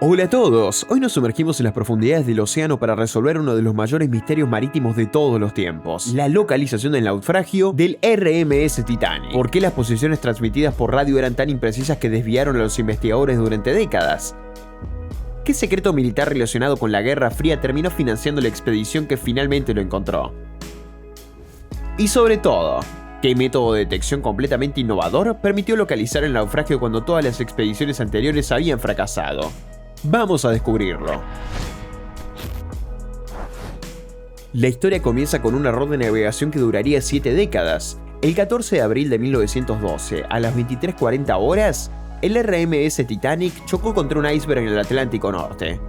Hola a todos, hoy nos sumergimos en las profundidades del océano para resolver uno de los mayores misterios marítimos de todos los tiempos, la localización del naufragio del RMS Titanic. ¿Por qué las posiciones transmitidas por radio eran tan imprecisas que desviaron a los investigadores durante décadas? ¿Qué secreto militar relacionado con la Guerra Fría terminó financiando la expedición que finalmente lo encontró? Y sobre todo, ¿qué método de detección completamente innovador permitió localizar el naufragio cuando todas las expediciones anteriores habían fracasado? Vamos a descubrirlo. La historia comienza con un error de navegación que duraría 7 décadas. El 14 de abril de 1912, a las 23:40 horas, el RMS Titanic chocó contra un iceberg en el Atlántico Norte.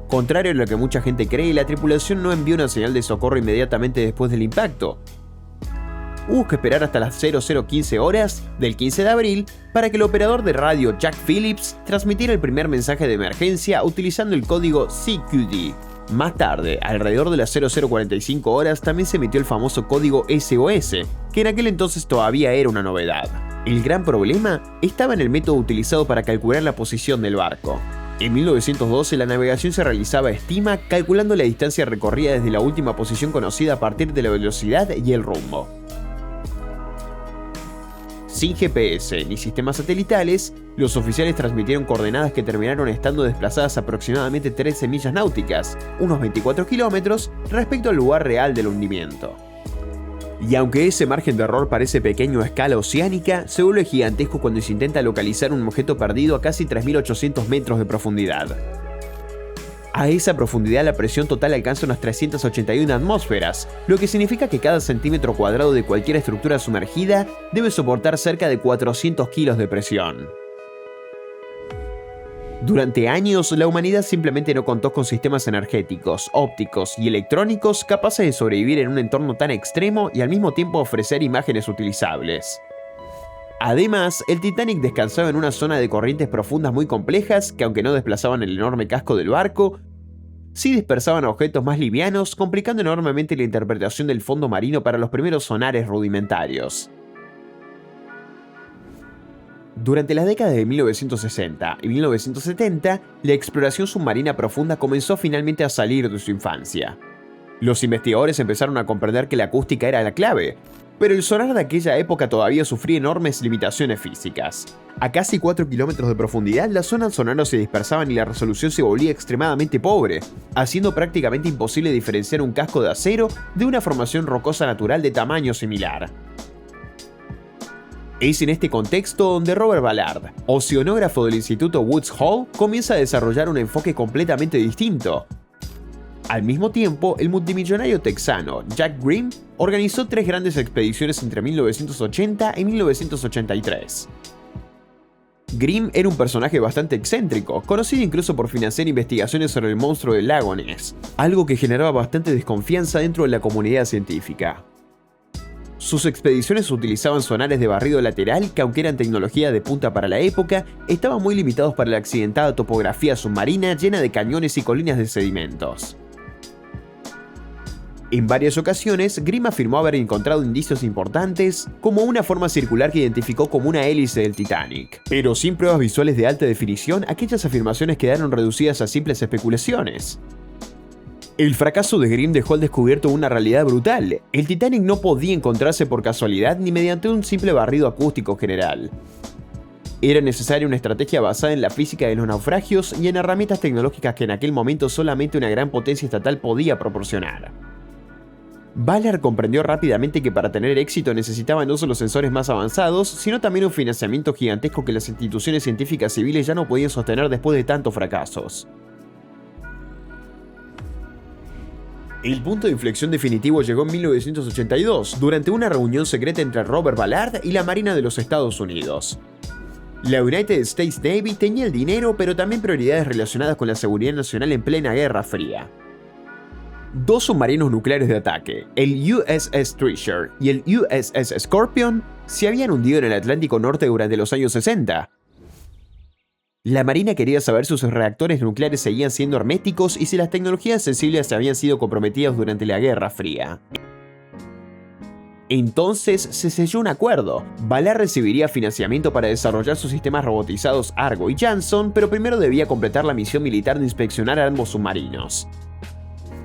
Contrario a lo que mucha gente cree, la tripulación no envió una señal de socorro inmediatamente después del impacto. Hubo que esperar hasta las 00:15 horas del 15 de abril para que el operador de radio Jack Phillips transmitiera el primer mensaje de emergencia utilizando el código CQD. Más tarde, alrededor de las 00:45 horas, también se emitió el famoso código SOS, que en aquel entonces todavía era una novedad. El gran problema estaba en el método utilizado para calcular la posición del barco. En 1912 la navegación se realizaba a estima, calculando la distancia recorrida desde la última posición conocida a partir de la velocidad y el rumbo. Sin GPS ni sistemas satelitales, los oficiales transmitieron coordenadas que terminaron estando desplazadas aproximadamente 13 millas náuticas, unos 24 kilómetros, respecto al lugar real del hundimiento. Y aunque ese margen de error parece pequeño a escala oceánica, se vuelve gigantesco cuando se intenta localizar un objeto perdido a casi 3.800 metros de profundidad. A esa profundidad la presión total alcanza unas 381 atmósferas, lo que significa que cada centímetro cuadrado de cualquier estructura sumergida debe soportar cerca de 400 kilos de presión. Durante años, la humanidad simplemente no contó con sistemas energéticos, ópticos y electrónicos capaces de sobrevivir en un entorno tan extremo y al mismo tiempo ofrecer imágenes utilizables. Además, el Titanic descansaba en una zona de corrientes profundas muy complejas que, aunque no desplazaban el enorme casco del barco, sí dispersaban a objetos más livianos, complicando enormemente la interpretación del fondo marino para los primeros sonares rudimentarios. Durante las décadas de 1960 y 1970, la exploración submarina profunda comenzó finalmente a salir de su infancia. Los investigadores empezaron a comprender que la acústica era la clave, pero el sonar de aquella época todavía sufría enormes limitaciones físicas. A casi 4 kilómetros de profundidad, las zonas sonoras se dispersaban y la resolución se volvía extremadamente pobre, haciendo prácticamente imposible diferenciar un casco de acero de una formación rocosa natural de tamaño similar. Es en este contexto donde Robert Ballard, oceanógrafo del Instituto Woods Hole, comienza a desarrollar un enfoque completamente distinto. Al mismo tiempo, el multimillonario texano Jack Grimm organizó 3 grandes expediciones entre 1980 y 1983. Grimm era un personaje bastante excéntrico, conocido incluso por financiar investigaciones sobre el monstruo del lago Ness, algo que generaba bastante desconfianza dentro de la comunidad científica. Sus expediciones utilizaban sonares de barrido lateral que, aunque eran tecnología de punta para la época, estaban muy limitados para la accidentada topografía submarina llena de cañones y colinas de sedimentos. En varias ocasiones, Grimm afirmó haber encontrado indicios importantes, como una forma circular que identificó como una hélice del Titanic. Pero sin pruebas visuales de alta definición, aquellas afirmaciones quedaron reducidas a simples especulaciones. El fracaso de Grimm dejó al descubierto una realidad brutal. El Titanic no podía encontrarse por casualidad ni mediante un simple barrido acústico general. Era necesaria una estrategia basada en la física de los naufragios y en herramientas tecnológicas que en aquel momento solamente una gran potencia estatal podía proporcionar. Ballard comprendió rápidamente que para tener éxito necesitaban no solo sensores más avanzados, sino también un financiamiento gigantesco que las instituciones científicas civiles ya no podían sostener después de tantos fracasos. El punto de inflexión definitivo llegó en 1982, durante una reunión secreta entre Robert Ballard y la Marina de los Estados Unidos. La United States Navy tenía el dinero, pero también prioridades relacionadas con la seguridad nacional en plena Guerra Fría. 2 submarinos nucleares de ataque, el USS Treasure y el USS Scorpion, se habían hundido en el Atlántico Norte durante los años 60. La Marina quería saber si sus reactores nucleares seguían siendo herméticos y si las tecnologías sensibles habían sido comprometidas durante la Guerra Fría. Entonces se selló un acuerdo. Ballard recibiría financiamiento para desarrollar sus sistemas robotizados Argo y Jansson, pero primero debía completar la misión militar de inspeccionar a ambos submarinos.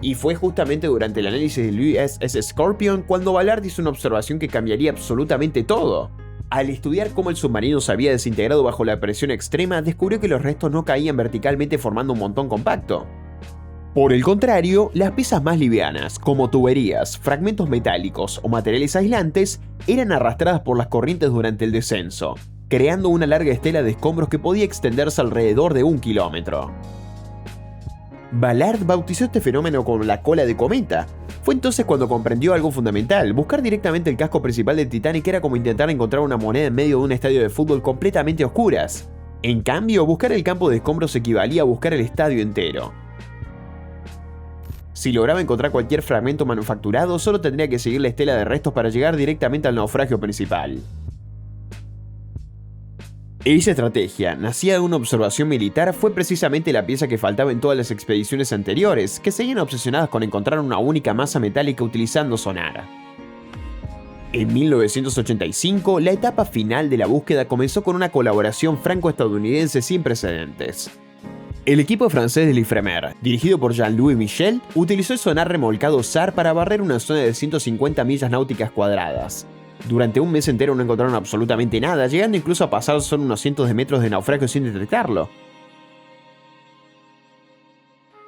Y fue justamente durante el análisis del USS Scorpion cuando Ballard hizo una observación que cambiaría absolutamente todo. Al estudiar cómo el submarino se había desintegrado bajo la presión extrema, descubrió que los restos no caían verticalmente formando un montón compacto. Por el contrario, las piezas más livianas, como tuberías, fragmentos metálicos o materiales aislantes, eran arrastradas por las corrientes durante el descenso, creando una larga estela de escombros que podía extenderse alrededor de 1 kilómetro. Ballard bautizó este fenómeno como la cola de cometa. Fue entonces cuando comprendió algo fundamental: buscar directamente el casco principal del Titanic era como intentar encontrar una moneda en medio de un estadio de fútbol completamente a oscuras. En cambio, buscar el campo de escombros equivalía a buscar el estadio entero. Si lograba encontrar cualquier fragmento manufacturado, solo tendría que seguir la estela de restos para llegar directamente al naufragio principal. Esa estrategia, nacida de una observación militar, fue precisamente la pieza que faltaba en todas las expediciones anteriores, que seguían obsesionadas con encontrar una única masa metálica utilizando sonar. En 1985, la etapa final de la búsqueda comenzó con una colaboración franco-estadounidense sin precedentes. El equipo francés del Ifremer, dirigido por Jean-Louis Michel, utilizó el sonar remolcado SAR para barrer una zona de 150 millas náuticas cuadradas. Durante un mes entero no encontraron absolutamente nada, llegando incluso a pasar solo unos cientos de metros de naufragio sin detectarlo.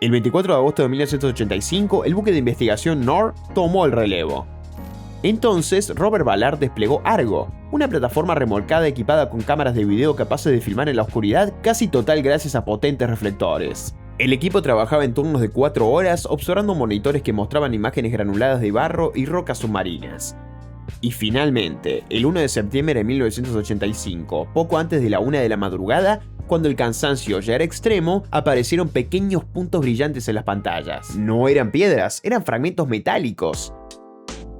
El 24 de agosto de 1985, el buque de investigación Nord tomó el relevo. Entonces, Robert Ballard desplegó Argo, una plataforma remolcada equipada con cámaras de video capaces de filmar en la oscuridad casi total gracias a potentes reflectores. El equipo trabajaba en turnos de 4 horas observando monitores que mostraban imágenes granuladas de barro y rocas submarinas. Y finalmente, el 1 de septiembre de 1985, poco antes de la 1 de la madrugada, cuando el cansancio ya era extremo, aparecieron pequeños puntos brillantes en las pantallas. No eran piedras, eran fragmentos metálicos.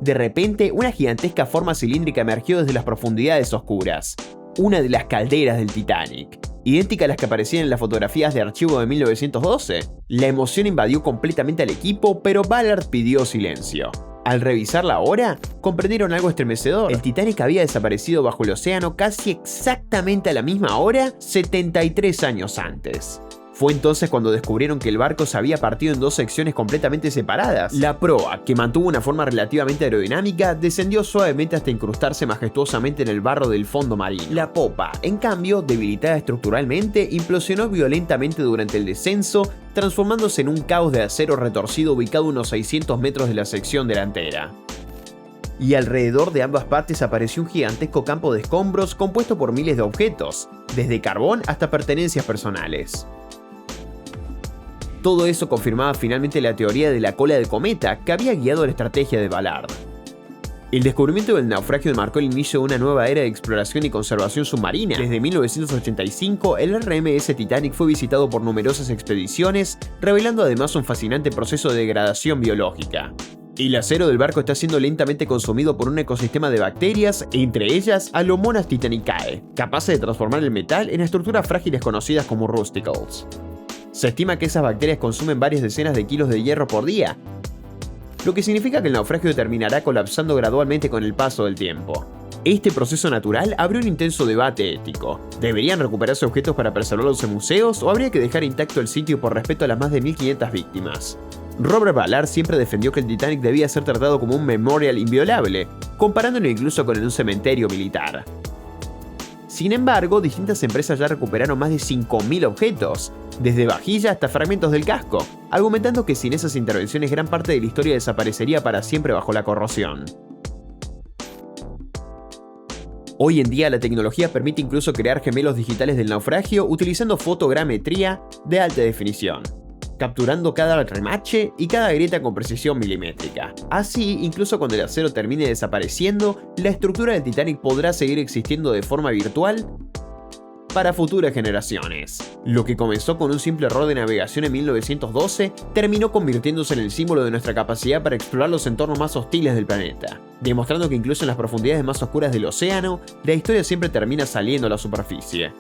De repente, una gigantesca forma cilíndrica emergió desde las profundidades oscuras. Una de las calderas del Titanic, idéntica a las que aparecían en las fotografías de archivo de 1912. La emoción invadió completamente al equipo, pero Ballard pidió silencio. Al revisar la hora, comprendieron algo estremecedor. El Titanic había desaparecido bajo el océano casi exactamente a la misma hora, 73 años antes. Fue entonces cuando descubrieron que el barco se había partido en 2 secciones completamente separadas. La proa, que mantuvo una forma relativamente aerodinámica, descendió suavemente hasta incrustarse majestuosamente en el barro del fondo marino. La popa, en cambio, debilitada estructuralmente, implosionó violentamente durante el descenso, transformándose en un caos de acero retorcido ubicado a unos 600 metros de la sección delantera. Y alrededor de ambas partes apareció un gigantesco campo de escombros compuesto por miles de objetos, desde carbón hasta pertenencias personales. Todo eso confirmaba finalmente la teoría de la cola de cometa que había guiado la estrategia de Ballard. El descubrimiento del naufragio marcó el inicio de una nueva era de exploración y conservación submarina. Desde 1985, el RMS Titanic fue visitado por numerosas expediciones, revelando además un fascinante proceso de degradación biológica. El acero del barco está siendo lentamente consumido por un ecosistema de bacterias, entre ellas Alomonas titanicae, capaces de transformar el metal en estructuras frágiles conocidas como rusticles. Se estima que esas bacterias consumen varias decenas de kilos de hierro por día, lo que significa que el naufragio terminará colapsando gradualmente con el paso del tiempo. Este proceso natural abrió un intenso debate ético. ¿Deberían recuperarse objetos para preservarlos en museos o habría que dejar intacto el sitio por respeto a las más de 1500 víctimas? Robert Ballard siempre defendió que el Titanic debía ser tratado como un memorial inviolable, comparándolo incluso con un cementerio militar. Sin embargo, distintas empresas ya recuperaron más de 5000 objetos, desde vajillas hasta fragmentos del casco, argumentando que sin esas intervenciones gran parte de la historia desaparecería para siempre bajo la corrosión. Hoy en día la tecnología permite incluso crear gemelos digitales del naufragio utilizando fotogrametría de alta definición, capturando cada remache y cada grieta con precisión milimétrica. Así, incluso cuando el acero termine desapareciendo, la estructura del Titanic podrá seguir existiendo de forma virtual para futuras generaciones. Lo que comenzó con un simple error de navegación en 1912, terminó convirtiéndose en el símbolo de nuestra capacidad para explorar los entornos más hostiles del planeta, demostrando que incluso en las profundidades más oscuras del océano, la historia siempre termina saliendo a la superficie.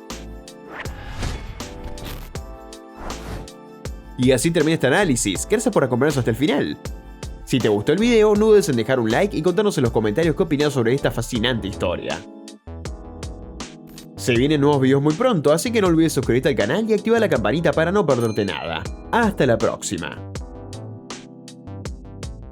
Y así termina este análisis. Gracias por acompañarnos hasta el final. Si te gustó el video, no dudes en dejar un like y contarnos en los comentarios qué opinas sobre esta fascinante historia. Se vienen nuevos videos muy pronto, así que no olvides suscribirte al canal y activar la campanita para no perderte nada. ¡Hasta la próxima!